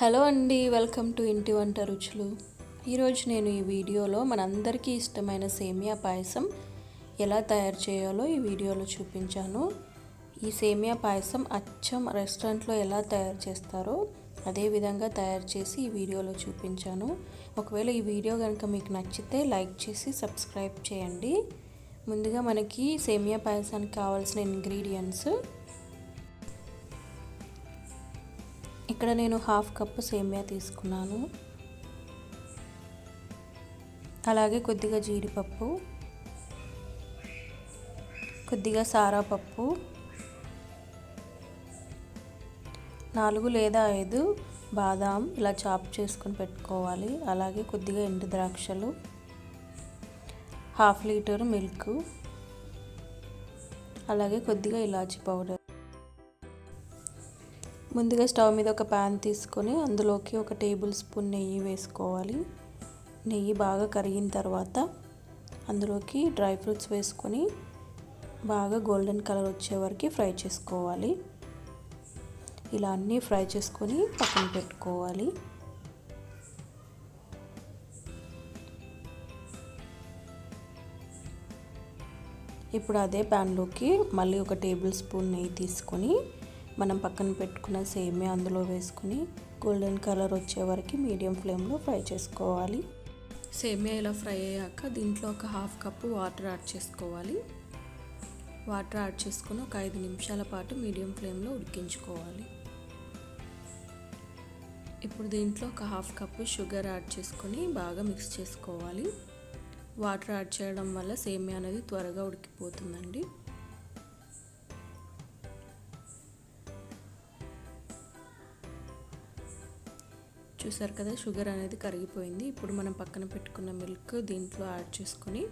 Hello అండి, welcome to ఇంటి వంట రుచులు. ఈరోజు నేను ఈ వీడియోలో మనందరికీ ఇష్టమైన సేమియా పాయసం ఎలా తయారు చేయాలో ఈ వీడియోలో చూపించాను. ఈ సేమియా పాయసం అచ్చం రెస్టారెంట్లో ఎలా తయారు చేస్తారో అదే విధంగా తయారు చేసి ఈ వీడియోలో చూపించాను. ఒకవేళ ఈ వీడియో కనుక మీకు నచ్చితే లైక్ చేసి సబ్స్క్రైబ్ చేయండి. ముందుగా మనకి సేమియా పాయసానికి కావాల్సిన ఇంగ్రీడియంట్స్ ఇక్కడ నేను 1/2 కప్పు సేమియా తీసుకున్నాను. అలాగే కొద్దిగా జీడిపప్పు, కొద్దిగా సారాపప్పు, 4 లేదా 5 బాదాం ఇలా చాప్ చేసుకొని పెట్టుకోవాలి. అలాగే కొద్దిగా ఎండు ద్రాక్షలు, 1/2 లీటర్ మిల్క్, అలాగే కొద్దిగా ఇలాచీ పౌడర్. ముందుగా స్టవ్ మీద ఒక ప్యాన్ తీసుకొని అందులోకి 1 టేబుల్ స్పూన్ నెయ్యి వేసుకోవాలి. నెయ్యి బాగా కరిగిన తర్వాత అందులోకి డ్రై ఫ్రూట్స్ వేసుకొని బాగా గోల్డెన్ కలర్ వచ్చే వరకు ఫ్రై చేసుకోవాలి. ఇలా అన్నీ ఫ్రై చేసుకొని పక్కన పెట్టుకోవాలి. ఇప్పుడు అదే ప్యాన్లోకి మళ్ళీ 1 టేబుల్ స్పూన్ నెయ్యి తీసుకొని మనం పక్కన పెట్టుకున్న సేమియా అందులో వేసుకొని గోల్డెన్ కలర్ వచ్చే వరకు మీడియం ఫ్లేమ్లో ఫ్రై చేసుకోవాలి. సేమియా ఇలా ఫ్రై అయ్యాక దీంట్లో 1/2 కప్పు వాటర్ యాడ్ చేసుకోవాలి. వాటర్ యాడ్ చేసుకొని 5 నిమిషాల పాటు మీడియం ఫ్లేమ్లో ఉడికించుకోవాలి. ఇప్పుడు దీంట్లో 1/2 కప్పు షుగర్ యాడ్ చేసుకొని బాగా మిక్స్ చేసుకోవాలి. వాటర్ యాడ్ చేయడం వల్ల సేమియా అనేది త్వరగా ఉడికిపోతుందండి. చూసారు కదా, షుగర్ అనేది కరిగిపోయింది. ఇప్పుడు మనం పక్కన పెట్టుకున్న మిల్క్ దీంట్లో యాడ్ చేసుకొని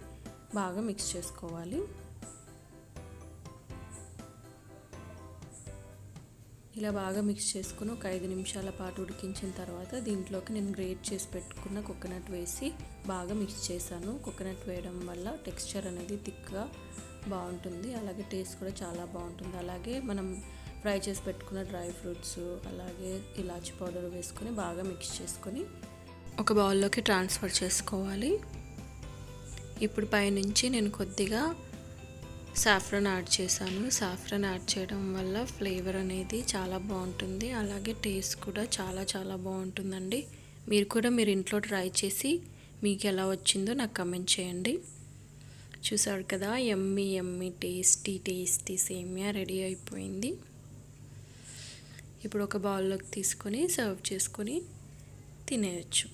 బాగా మిక్స్ చేసుకోవాలి. ఇలా బాగా మిక్స్ చేసుకొని 5 నిమిషాల పాటు ఉడికించిన తర్వాత దీంట్లోకి నేను గ్రేట్ చేసి పెట్టుకున్న కోకోనట్ వేసి బాగా మిక్స్ చేశాను. కోకోనట్ వేయడం వల్ల టెక్స్చర్ అనేది థిక్గా బాగుంటుంది, అలాగే టేస్ట్ కూడా చాలా బాగుంటుంది. అలాగే మనం ఫ్రై చేసి పెట్టుకున్న డ్రై ఫ్రూట్స్ అలాగే ఇలాచీ పౌడర్ వేసుకొని బాగా మిక్స్ చేసుకొని ఒక బౌల్లోకి ట్రాన్స్ఫర్ చేసుకోవాలి. ఇప్పుడు పైనుంచి నేను కొద్దిగా సాఫ్రాన్ యాడ్ చేశాను. సాఫ్రాన్ యాడ్ చేయడం వల్ల ఫ్లేవర్ అనేది చాలా బాగుంటుంది, అలాగే టేస్ట్ కూడా చాలా బాగుంటుందండి. మీరు కూడా ఇంట్లో ట్రై చేసి మీకు ఎలా వచ్చిందో నాకు కమెంట్ చేయండి. చూసారు కదా, యమ్మీ టేస్టీ సేమియా రెడీ అయిపోయింది. ఇప్పుడు ఒక బౌల్లోకి తీసుకొని సర్వ్ చేసుకొని తినేయచ్చు.